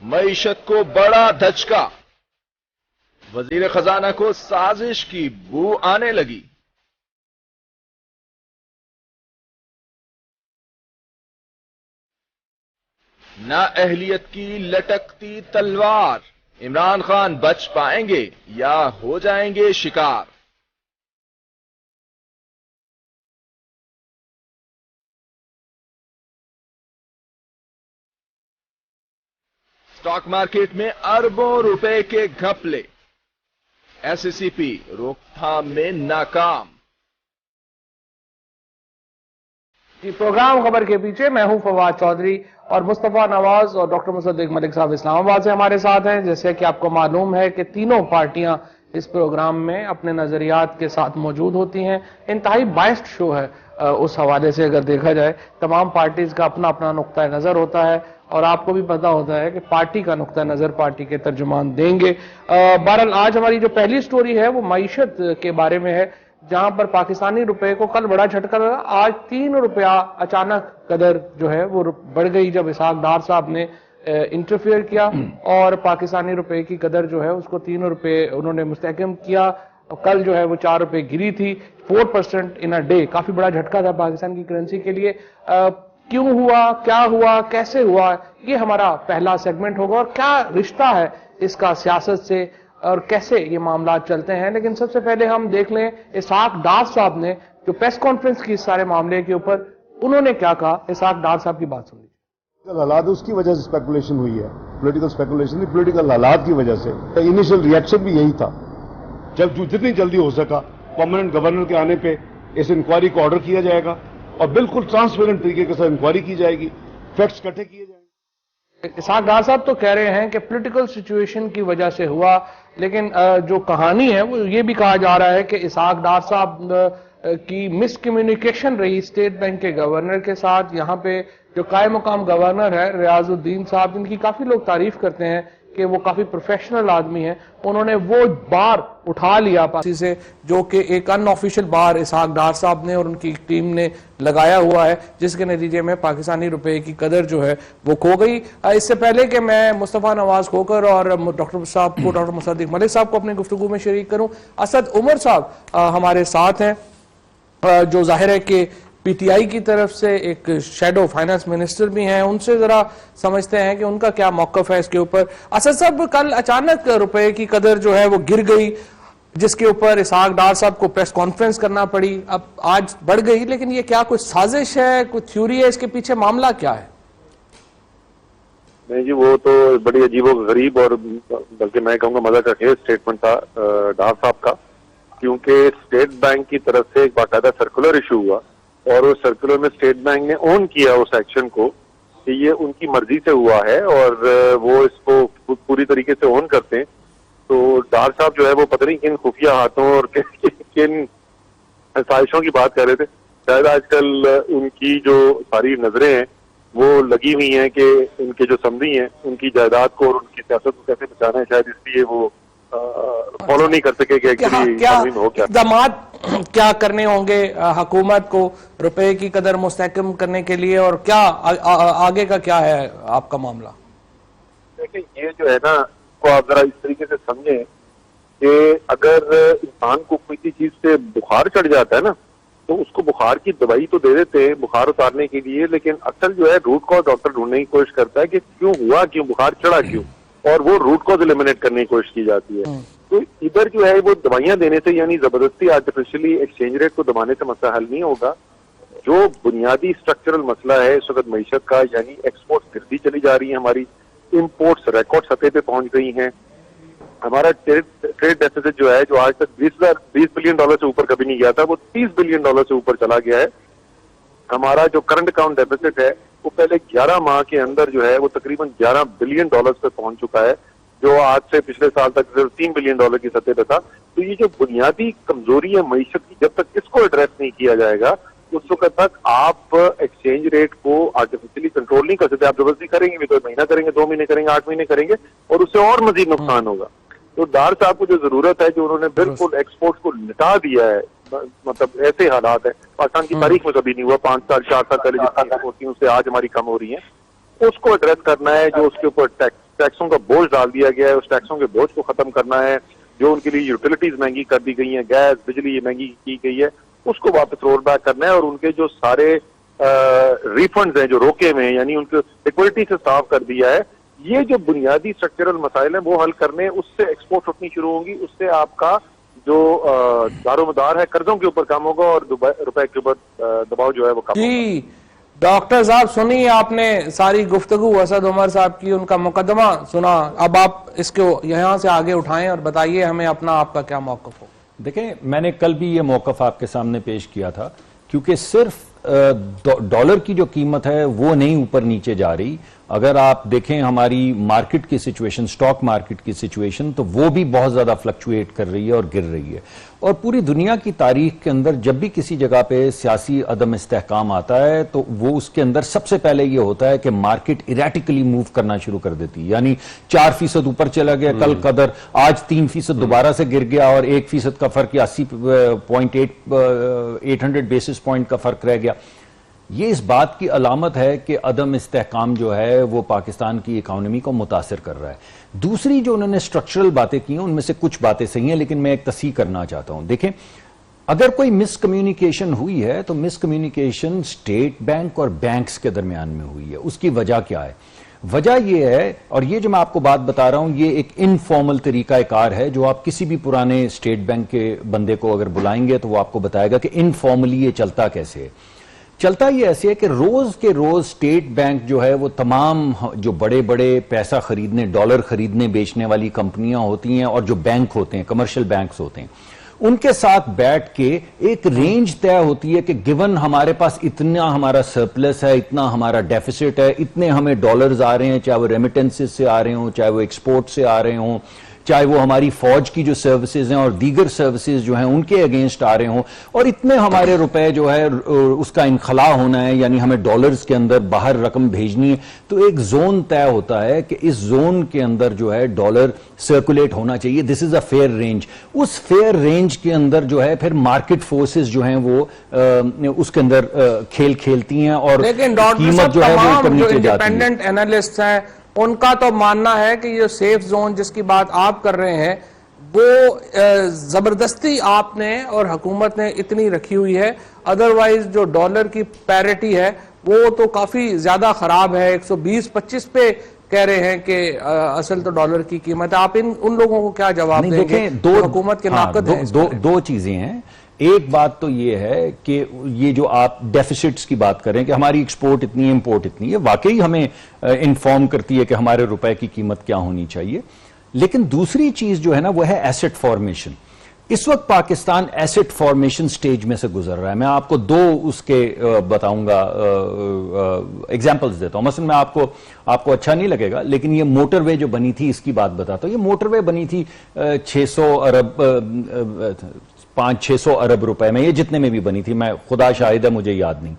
معیشت کو بڑا دھچکا، وزیر خزانہ کو سازش کی بو آنے لگی۔ نااہلیت کی لٹکتی تلوار، عمران خان بچ پائیں گے یا ہو جائیں گے شکار؟ اسٹاک مارکیٹ میں اربوں روپے کے گھپلے، ایس سی پی روک تھام میں ناکام۔ پروگرام خبر کے پیچھے میں ہوں فواد چودھری اور مصطفیٰ نواز اور ڈاکٹر مصدق ملک صاحب اسلام آباد سے ہمارے ساتھ ہیں۔ جیسے کہ آپ کو معلوم ہے کہ تینوں پارٹیاں اس پروگرام میں اپنے نظریات کے ساتھ موجود ہوتی ہیں۔ انتہائی بائسڈ شو ہے اس حوالے سے اگر دیکھا جائے، تمام پارٹیز کا اپنا اپنا نقطہ نظر ہوتا ہے اور آپ کو بھی پتہ ہوتا ہے کہ پارٹی کا نقطہ نظر پارٹی کے ترجمان دیں گے۔ بہرحال آج ہماری جو پہلی سٹوری ہے وہ معیشت کے بارے میں ہے، جہاں پر پاکستانی روپے کو کل بڑا جھٹکا لگا۔ آج 3 روپیہ اچانک قدر جو ہے وہ بڑھ گئی جب اسحاق ڈار صاحب نے انٹرفیئر کیا اور پاکستانی روپے کی قدر جو ہے اس کو 3 روپے انہوں نے مستحکم کیا۔ کل جو ہے وہ 4 روپے گری تھی، 4% ان اے ڈے، کافی بڑا جھٹکا تھا پاکستان کی کرنسی کے لیے۔ کیوں ہوا، کیا ہوا، کیسے ہوا، یہ ہمارا پہلا سیگمنٹ ہوگا اور کیا رشتہ ہے اس کا سیاست سے اور کیسے یہ معاملات چلتے ہیں۔ لیکن سب سے پہلے ہم دیکھ لیں اسحاق ڈار صاحب نے جو پریس کانفرنس کی اس سارے معاملے کے اوپر، انہوں نے کیا کہا۔ اسحاق ڈار صاحب کی بات سن لیجیے۔ حالات اس کی وجہ سے اسپیکولیشن ہوئی ہے، پولیٹیکل اسپیکولیشن نہیں، پولیٹیکل حالات کی وجہ سے۔ انیشل ریئیکشن بھی یہی تھا، جب جتنی جلدی ہو سکا پرماننٹ گورنر کے آنے پہ اس انکوائری کو آرڈر کیا جائے گا اور بالکل ٹرانسپیرنٹ طریقے کے ساتھ انکوائری کی جائے گی، فیکٹس اکٹھے کیے جائیں گے۔ اسحاق ڈار صاحب تو کہہ رہے ہیں کہ پولیٹیکل سچویشن کی وجہ سے ہوا، لیکن جو کہانی ہے وہ یہ بھی کہا جا رہا ہے کہ اسحاق ڈار صاحب کی مس کمیونیکیشن رہی اسٹیٹ بینک کے گورنر کے ساتھ۔ یہاں پہ جو قائم مقام گورنر ہے ریاض الدین صاحب، ان کی کافی لوگ تعریف کرتے ہیں کہ وہ کافی پروفیشنل آدمی ہیں، انہوں نے وہ بار اٹھا لیا پاسی سے جو کہ ایک ان آفیشل بار اسحاق ڈار صاحب نے اور ان کی ٹیم نے لگایا ہوا ہے، جس کے نتیجے میں پاکستانی روپے کی قدر جو ہے وہ کھو گئی۔ اس سے پہلے کہ میں مصطفیٰ نواز کھوکر اور ڈاکٹر صاحب کو، ڈاکٹر مصدق ملک صاحب کو اپنی گفتگو میں شریک کروں، اسد عمر صاحب ہمارے ساتھ ہیں جو ظاہر ہے کہ پی ٹی آئی کی طرف سے ایک شیڈو فائنانس منسٹر بھی ہیں، ان سے ذرا سمجھتے ہیں کہ ان کا کیا موقف ہے اس کے اوپر۔ اسد صاحب، کل اچانک روپے کی قدر جو ہے وہ گر گئی، جس کے اوپر اسحاق ڈار صاحب کو پریس کانفرنس کرنا پڑی، اب آج بڑھ گئی، لیکن یہ کیا کوئی سازش ہے، کوئی تھیوری ہے، اس کے پیچھے معاملہ کیا ہے؟ نہیں جی، وہ تو بڑی عجیب و غریب اور بلکہ میں کہوں گا مزہ کا خیز اسٹیٹمنٹ تھا ڈار صاحب کا، کیونکہ اسٹیٹ بینک کی طرف سے ایک باقاعدہ سرکولر ایشو ہوا اور اس سرکولر میں اسٹیٹ بینک نے اون کیا اس ایکشن کو کہ یہ ان کی مرضی سے ہوا ہے اور وہ اس کو پوری طریقے سے اون کرتے ہیں۔ تو ڈار صاحب جو ہے وہ پتہ نہیں کن خفیہ ہاتھوں اور کن سازشوں کی بات کر رہے تھے۔ شاید آج کل ان کی جو ساری نظریں ہیں وہ لگی ہوئی ہیں کہ ان کے جو سمدھی ہیں ان کی جائیداد کو اور ان کی سیاست کو کیسے بچانا ہے، شاید اس لیے وہ فالو نہیں کر سکے کہ ایکچولی اقدامات کیا کرنے ہوں گے حکومت کو روپے کی قدر مستحکم کرنے کے لیے، اور کیا آگے کا کیا ہے آپ کا معاملہ؟ دیکھیں یہ جو ہے نا کو آپ ذرا اس طریقے سے سمجھیں کہ اگر انسان کو کوئی چیز سے بخار چڑھ جاتا ہے نا تو اس کو بخار کی دوائی تو دے دیتے ہیں بخار اتارنے کے لیے، لیکن اصل جو ہے روٹ کاز ڈاکٹر ڈھونڈنے کی کوشش کرتا ہے کہ کیوں ہوا، کیوں بخار چڑھا، کیوں، اور وہ روٹ کاز ایلیمنیٹ کرنے کی کوشش کی جاتی ہے۔ تو ادھر جو ہے وہ دوائیاں دینے سے، یعنی زبردستی آرٹیفیشلی ایکسچینج ریٹ کو دبانے سے مسئلہ حل نہیں ہوگا۔ جو بنیادی اسٹرکچرل مسئلہ ہے اس وقت معیشت کا، یعنی ایکسپورٹ گرتی چلی جا رہی ہیں، ہماری امپورٹس ریکارڈ سطح پہ پہنچ گئی ہیں، ہمارا ٹریڈ ڈیفیسٹ جو ہے جو آج تک 20 بلین ڈالر سے اوپر کبھی نہیں گیا تھا وہ 30 بلین ڈالر سے اوپر چلا گیا ہے۔ ہمارا جو کرنٹ اکاؤنٹ ڈیفیسٹ ہے وہ پہلے 11 ماہ کے اندر جو ہے وہ تقریباً 11 بلین ڈالر پہ پہنچ چکا ہے، جو آج سے پچھلے سال تک صرف 3 بلین ڈالر کی سطح پہ تھا۔ تو یہ جو بنیادی کمزوری ہے معیشت کی، جب تک اس کو ایڈریس نہیں کیا جائے گا اس وقت تک آپ ایکسچینج ریٹ کو آرٹیفیشلی کنٹرول نہیں کر سکتے۔ آپ زبردستی کریں گے بھی تو مہینہ کریں گے، 2 مہینے کریں گے، 8 مہینے کریں گے، اور اس سے اور مزید نقصان ہوگا۔ تو ڈار صاحب کو جو ضرورت ہے، جو انہوں نے بالکل ایکسپورٹ کو لٹا دیا ہے، مطلب ایسے حالات ہیں پاکستان کی تاریخ میں کبھی نہیں ہوا، 5 سال 4 سال پہلے جتنی ہوتی ہیں اس سے آج ہماری کم ہو رہی ہیں، اس کو ایڈریس کرنا ہے۔ جو اس کے اوپر ٹیکسوں کا بوجھ ڈال دیا گیا ہے اس ٹیکسوں کے بوجھ کو ختم کرنا ہے. جو ان کے لیے یوٹیلیٹیز مہنگی کر دی گئی ہیں, گیس بجلی مہنگی کی گئی ہے, اس کو واپس رول بیک کرنا ہے. اور ان کے جو سارے ریفنڈز ہیں جو روکے ہوئے ہیں یعنی ان کو لیکوئڈٹی سے صاف کر دیا ہے. یہ جو بنیادی اسٹرکچرل مسائل ہیں وہ حل کرنے, اس سے ایکسپورٹ اٹھنی شروع ہوں گی, اس سے آپ کا جو دار و مدار ہے قرضوں کے اوپر کم ہوگا اور روپے کے اوپر دباؤ جو ہے وہ کم ہوگا. جی ڈاکٹر صاحب سنی آپ نے ساری گفتگو اسد عمر صاحب کی, ان کا مقدمہ سنا. اب آپ اس کو یہاں سے آگے اٹھائیں اور بتائیے ہمیں اپنا آپ کا کیا موقف ہو. دیکھیں میں نے کل بھی یہ موقف آپ کے سامنے پیش کیا تھا, کیونکہ صرف ڈالر کی جو قیمت ہے وہ نہیں اوپر نیچے جا رہی. اگر آپ دیکھیں ہماری مارکیٹ کی سچویشن, سٹاک مارکیٹ کی سچویشن, تو وہ بھی بہت زیادہ فلکچویٹ کر رہی ہے اور گر رہی ہے. اور پوری دنیا کی تاریخ کے اندر جب بھی کسی جگہ پہ سیاسی عدم استحکام آتا ہے تو وہ اس کے اندر سب سے پہلے یہ ہوتا ہے کہ مارکیٹ ایریٹیکلی موو کرنا شروع کر دیتی ہے. یعنی 4% اوپر چلا گیا کل قدر, آج 3% دوبارہ سے گر گیا اور 1% کا فرق یا 80.800 بیسس پوائنٹ کا فرق رہ گیا. یہ اس بات کی علامت ہے کہ عدم استحکام جو ہے وہ پاکستان کی اکانومی کو متاثر کر رہا ہے. دوسری جو انہوں نے سٹرکچرل باتیں کی ہیں ان میں سے کچھ باتیں صحیح ہیں, لیکن میں ایک تصحیح کرنا چاہتا ہوں. دیکھیں اگر کوئی مس کمیونیکیشن ہوئی ہے تو مس کمیونیکیشن اسٹیٹ بینک اور بینکس کے درمیان میں ہوئی ہے. اس کی وجہ کیا ہے؟ وجہ یہ ہے, اور یہ جو میں آپ کو بات بتا رہا ہوں یہ ایک انفارمل طریقہ کار ہے جو آپ کسی بھی پرانے اسٹیٹ بینک کے بندے کو اگر بلائیں گے تو وہ آپ کو بتائے گا کہ انفارملی یہ چلتا کیسے ہے. چلتا یہ ایسے ہے کہ روز کے روز اسٹیٹ بینک جو ہے وہ تمام جو بڑے بڑے پیسہ خریدنے, ڈالر خریدنے بیچنے والی کمپنیاں ہوتی ہیں اور جو بینک ہوتے ہیں, کمرشل بینکس ہوتے ہیں, ان کے ساتھ بیٹھ کے ایک رینج طے ہوتی ہے کہ گیون ہمارے پاس اتنا ہمارا سرپلس ہے, اتنا ہمارا ڈیفیسٹ ہے, اتنے ہمیں ڈالرز آ رہے ہیں, چاہے وہ ریمیٹنسز سے آ رہے ہوں, چاہے وہ ایکسپورٹ سے آ رہے ہوں, چاہے وہ ہماری فوج کی جو سروسز ہیں اور دیگر سروسز جو ہیں ان کے اگینسٹ آ رہے ہوں, اور اتنے ہمارے روپے جو ہے اس کا انخلا ہونا ہے, یعنی ہمیں ڈالرز کے اندر باہر رقم بھیجنی ہے. تو ایک زون طے ہوتا ہے کہ اس زون کے اندر جو ہے ڈالر سرکولیٹ ہونا چاہیے. دس از اے فیئر رینج. اس فیئر رینج کے اندر جو ہے پھر مارکیٹ فورسز جو ہیں وہ اس کے اندر کھیل کھیلتی ہیں اور قیمت جو ہے وہ اوپر نیچے جاتی ہے. انڈیپینڈنٹ اینالسٹ ہیں ان کا تو ماننا ہے کہ یہ سیف زون جس کی بات آپ کر رہے ہیں وہ زبردستی آپ نے اور حکومت نے اتنی رکھی ہوئی ہے, ادروائز جو ڈالر کی پیرٹی ہے وہ تو کافی زیادہ خراب ہے. 120-25 پہ کہہ رہے ہیں کہ اصل تو ڈالر کی قیمت ہے. آپ ان لوگوں کو کیا جواب دیں گے جو حکومت کے ناقد ہیں؟ دو چیزیں ہیں. ایک بات تو یہ ہے کہ یہ جو آپ ڈیفیسٹس کی بات کریں کہ ہماری ایکسپورٹ اتنی ہے, امپورٹ اتنی ہے, واقعی ہمیں انفارم کرتی ہے کہ ہمارے روپے کی قیمت کیا ہونی چاہیے. لیکن دوسری چیز جو ہے نا وہ ہے ایسٹ فارمیشن. اس وقت پاکستان ایسٹ فارمیشن سٹیج میں سے گزر رہا ہے. میں آپ کو دو اس کے بتاؤں گا ایگزامپلز دیتا ہوں. مثلا میں آپ کو اچھا نہیں لگے گا لیکن یہ موٹر وے جو بنی تھی اس کی بات بتاتا ہوں. یہ موٹر وے بنی تھی 500-600 ارب روپے میں, یہ جتنے میں بھی بنی تھی, میں خدا شاہد ہے مجھے یاد نہیں,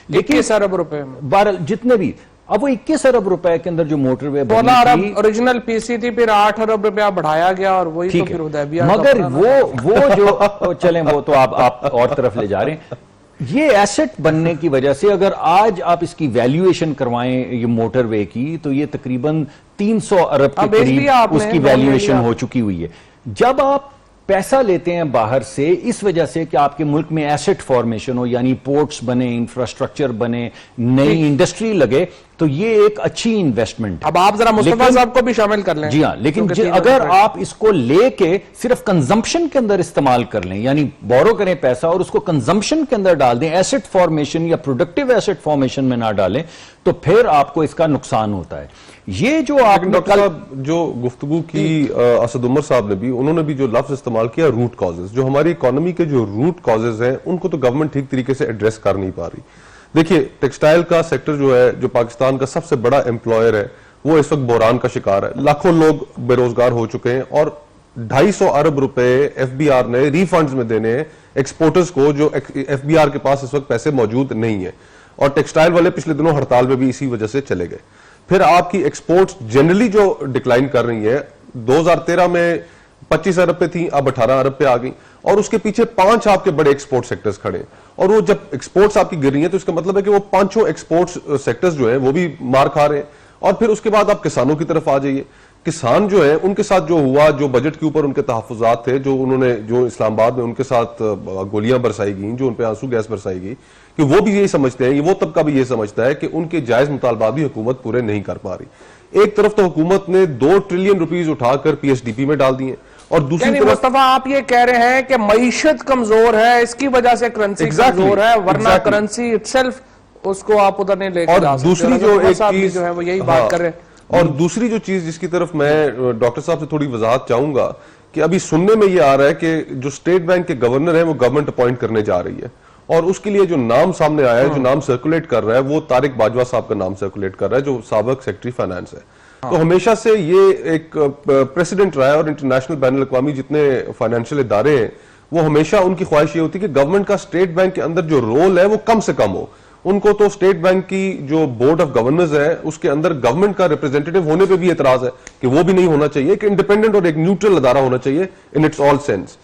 21 ارب روپے میں بہرحال جتنے بھی. اب وہ 21 ارب روپے کے اندر جو موٹر وے 16 ارب اوریجنل پی سی تھی, پھر 8 ارب روپیہ بڑھایا گیا اور وہی تو پھر حدیبیہ. مگر وہ جو چلیں وہ تو آپ اور طرف لے جا رہے ہیں. یہ ایسٹ بننے کی وجہ سے اگر آج آپ اس کی ویلیویشن کروائیں یہ موٹر وے کی تو یہ تقریباً 300 ارب کے قریب اس کی ویلیویشن ہو چکی ہوئی ہے. جب آپ پیسہ لیتے ہیں باہر سے اس وجہ سے کہ آپ کے ملک میں ایسٹ فارمیشن ہو, یعنی پورٹس بنے, انفراسٹرکچر بنے, نئی انڈسٹری لگے, تو یہ ایک اچھی انویسٹمنٹ ہے. اب آپ ذرا مصطفیٰ صاحب کو بھی شامل کر لیں. جی ہاں, لیکن اگر آپ اس کو لے کے صرف کنزمپشن کے اندر استعمال کر لیں, یعنی بورو کریں پیسہ اور اس کو کنزمپشن کے اندر ڈال دیں, ایسٹ فارمیشن یا پروڈکٹیو ایسٹ فارمیشن میں نہ ڈالیں, تو پھر آپ کو اس کا نقصان ہوتا ہے. یہ جو آپ نے ڈاکٹر صاحب جو گفتگو کی اسد عمر صاحب نے بھی, انہوں نے بھی جو لفظ استعمال کیا روٹ کازز, جو ہماری اکانومی کے جو روٹ کازز ہیں ان کو تو گورنمنٹ ٹھیک طریقے سے ایڈریس کر نہیں پا رہی. دیکھیے ٹیکسٹائل کا سیکٹر جو ہے, جو پاکستان کا سب سے بڑا امپلائر ہے, وہ اس وقت بحران کا شکار ہے. لاکھوں لوگ بے روزگار ہو چکے ہیں اور 250 ارب روپے ایف بی آر نے ریفنڈز میں دینے ہیں ایکسپورٹرز کو, جو ایف بی آر کے پاس اس وقت پیسے موجود نہیں ہیں. اور ٹیکسٹائل والے پچھلے دنوں ہڑتال میں بھی اسی وجہ سے چلے گئے. پھر آپ کی ایکسپورٹس جنرلی جو ڈکلائن کر رہی ہیں, 2013 میں 25 ارب پہ تھیں, اب 18 ارب پہ آ گئیں, اور اس کے پیچھے 5 آپ کے بڑے ایکسپورٹ سیکٹرز کھڑے ہیں. اور وہ جب ایکسپورٹس آپ کی گر رہی ہیں تو اس کا مطلب ہے کہ وہ 5 ایکسپورٹ سیکٹرز جو ہیں وہ بھی مار کھا رہے ہیں. اور پھر اس کے بعد آپ کسانوں کی طرف آ جائیے. کسان جو ہیں ان کے ساتھ جو ہوا, جو بجٹ کے اوپر ان کے تحفظات تھے, جو انہوں نے جو اسلام آباد میں ان کے ساتھ گولیاں برسائی گئیں, جو ان پہ آنسو گیس برسائی گئی, کہ وہ بھی یہی سمجھتے ہیں, وہ طبقہ بھی یہ سمجھتا ہے کہ ان کے جائز مطالبات بھی حکومت پورے نہیں کر پا رہی. ایک طرف تو حکومت نے 2 ٹریلین روپیز اٹھا کر پی ایس ڈی پی میں ڈال دیے, اور دوسری طرف مصطفیٰ آپ یہ کہہ رہے ہیں کہ معیشت کمزور ہے, اس کی وجہ سے کرنسی کمزور ہے, ورنہ کرنسی اٹسیلف اس کو آپ ادھر نہیں لے کے جا سکتے. اور دوسری جو ایک چیز جو ہے وہ یہی بات کر رہے ہیں. اور دوسری جو چیز جس کی طرف میں ڈاکٹر صاحب سے تھوڑی وضاحت چاہوں گا, کہ ابھی سننے میں یہ آ رہا ہے کہ جو اسٹیٹ بینک کے گورنر ہیں وہ گورنمنٹ اپوائنٹ کرنے جا رہی ہے, اور اس کے لیے جو نام سامنے آیا ہے, جو نام سرکولیٹ کر رہا ہے, وہ طارق باجوہ صاحب کا نام سرکولیٹ کر رہا ہے, جو سابق سیکرٹری فائنانس ہے. تو ہمیشہ سے یہ ایک پریسیڈنٹ رہا ہے, اور انٹرنیشنل بین الاقوامی جتنے فائنینشیل ادارے ہیں وہ ہمیشہ ان کی خواہش یہ ہوتی ہے کہ گورنمنٹ کا اسٹیٹ بینک کے اندر جو رول ہے وہ کم سے کم ہو. ان کو تو اسٹیٹ بینک کی جو بورڈ آف گورنرز ہے اس کے اندر گورنمنٹ کا ریپرزینٹیٹو ہونے پہ بھی اعتراض ہے کہ وہ بھی نہیں ہونا چاہیے, کہ انڈیپینڈنٹ اور ایک نیوٹرل ادارہ ہونا چاہیے ان اٹس آل سینس.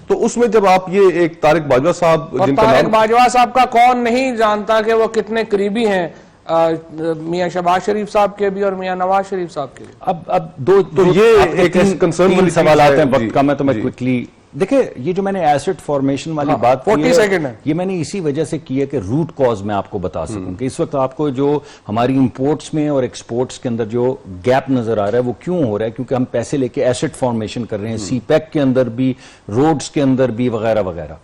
تو اس میں جب آپ یہ ایک طارق باجوہ صاحب, جن کا طارق باجوہ صاحب کا کون نہیں جانتا کہ وہ کتنے قریبی ہیں میاں شہباز شریف صاحب کے بھی اور میاں نواز شریف صاحب کے بھی. اب دو یہ ایک کنسرن والی سوالات ہیں, وقت کا میں تو میں کوئکلی دیکھیں, یہ جو میں نے ایسٹ فارمیشن والی بات کی ہے, یہ میں نے اسی وجہ سے کی ہے کہ روٹ کاز میں آپ کو بتا سکوں کہ اس وقت آپ کو جو ہماری امپورٹس میں اور ایکسپورٹس کے اندر جو گیپ نظر آ رہا ہے وہ کیوں ہو رہا ہے, کیونکہ ہم پیسے لے کے ایسٹ فارمیشن کر رہے ہیں, سی پیک کے اندر بھی, روڈز کے اندر بھی, وغیرہ وغیرہ.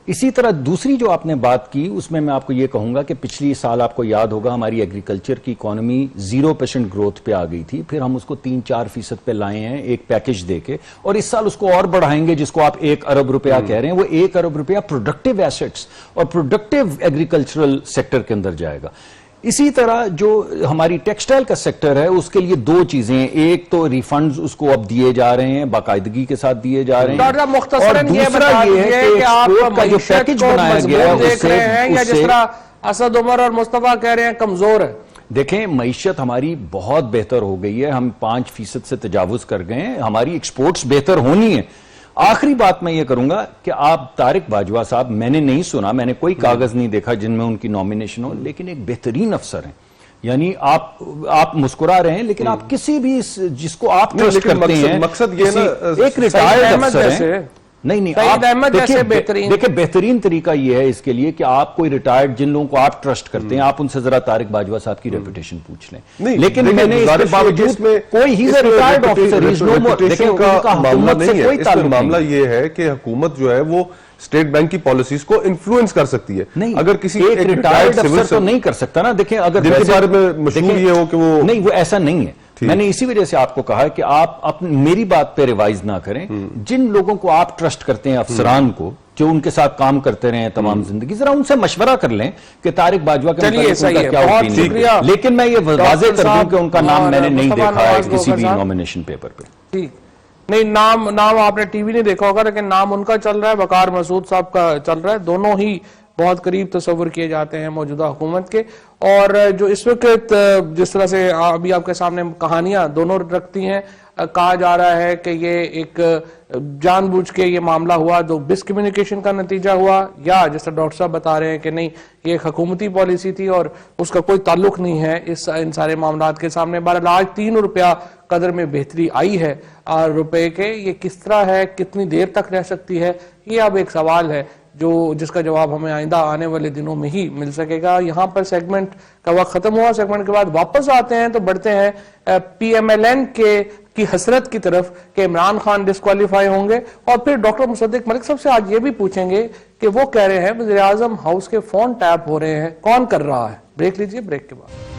اسی طرح دوسری جو آپ نے بات کی اس میں آپ کو یہ کہوں گا کہ پچھلی سال آپ کو یاد ہوگا ہماری ایگریکلچر کی اکانومی 0% گروتھ پہ آ گئی تھی, پھر ہم اس کو 3-4% پہ لائے ہیں ایک پیکج دے کے, اور اس سال اس کو اور بڑھائیں گے, جس کو آپ 1 ارب روپیہ کہہ رہے ہیں. وہ 1 ارب روپیہ پروڈکٹیو ایسٹس اور پروڈکٹیو ایگریکلچرل سیکٹر کے اندر جائے گا. اسی طرح جو ہماری ٹیکسٹائل کا سیکٹر ہے اس کے لیے 2 چیزیں ہیں, ایک تو ریفنڈز اس کو اب دیے جا رہے ہیں, باقاعدگی کے ساتھ دیے جا رہے ہیں, اور دوسرا یہ ہے کہ ایکسپورٹ کا جو پیکج بنایا گیا ہے دیکھ رہے ہیں, یا جس طرح اسد عمر اور مصطفیٰ کہہ رہے ہیں کمزور ہے. دیکھیں معیشت ہماری بہت بہتر ہو گئی ہے, ہم 5% سے تجاوز کر گئے ہیں, ہماری ایکسپورٹس بہتر ہونی ہے. آخری بات میں یہ کروں گا کہ آپ طارق باجوہ صاحب, میں نے نہیں سنا, میں نے کوئی کاغذ نہیں دیکھا جن میں ان کی نامینیشن ہو, لیکن ایک بہترین افسر ہیں. یعنی آپ مسکرا رہے ہیں, لیکن آپ کسی بھی جس کو آپ ٹرسٹ کرتے ہیں, مقصد یہ نا ایک ریٹائرڈ افسر ہیں, نہیں سعید احمد جیسے دیکھیں بہترین طریقہ یہ ہے اس کے لیے کہ آپ کوئی ریٹائرڈ جن لوگوں کو آپ ٹرسٹ کرتے ہیں, آپ ان سے ذرا طارق باجوہ صاحب کی ریپوٹیشن پوچھ لیں. لیکن میں نے اس کے باوجود کوئی ہی ریٹائرڈ آفیسر ہی نو مور, دیکھیں ان کا حکومت سے کوئی تعلق نہیں. معاملہ یہ ہے کہ حکومت جو ہے وہ اسٹیٹ بینک کی پالیسیز کو انفلوئنس کر سکتی ہے. نہیں, اگر کسی ایک ریٹائرڈ افسر تو نہیں کر سکتا نا. دیکھیں اگر جن کے بارے میں مشہور یہ ہو کہ وہ نہیں, وہ ایسا نہیں ہے. میں نے اسی وجہ سے آپ کو کہا کہ آپ میری بات پہ ریوائز نہ کریں. جن لوگوں کو آپ ٹرسٹ کرتے ہیں, افسران کو جو ان کے ساتھ کام کرتے رہے ہیں تمام زندگی, ذرا ان سے مشورہ کر لیں کہ طارق باجوہ کے متعلق کیا اوپینین ہے. لیکن میں یہ واضح کر دوں کہ ان کا نام میں نے نہیں دیکھا ہے کسی بھی نامینیشن پیپر پہ. ٹھیک نہیں, نام آپ نے ٹی وی نہیں دیکھا ہوگا, لیکن نام ان کا چل رہا ہے, وقار مسعود صاحب کا چل رہا ہے. دونوں ہی بہت قریب تصور کیے جاتے ہیں موجودہ حکومت کے, اور جو اس وقت جس طرح سے ابھی آپ کے سامنے کہانیاں دونوں رکھتی ہیں, کہا جا رہا ہے کہ یہ ایک جان بوجھ کے یہ معاملہ ہوا, جو مس کمیونیکیشن کا نتیجہ ہوا, یا جس طرح ڈاکٹر صاحب بتا رہے ہیں کہ نہیں یہ ایک حکومتی پالیسی تھی اور اس کا کوئی تعلق نہیں ہے ان سارے معاملات کے سامنے. بہرحال آج 3 روپیہ قدر میں بہتری آئی ہے روپے کے. یہ کس طرح ہے, کتنی دیر تک رہ سکتی ہے, یہ اب ایک سوال ہے جس کا جواب ہمیں آئندہ آنے والے دنوں میں ہی مل سکے گا. یہاں پر سیگمنٹ کا وقت ختم ہوا, سیگمنٹ کے بعد واپس آتے ہیں تو بڑھتے ہیں پی ایم ایل این کی حسرت کی طرف کہ عمران خان ڈسکوالیفائی ہوں گے, اور پھر ڈاکٹر مصدق ملک صاحب سے آج یہ بھی پوچھیں گے کہ وہ کہہ رہے ہیں وزیر اعظم ہاؤس کے فون ٹیپ ہو رہے ہیں, کون کر رہا ہے. بریک لیجئے, بریک کے بعد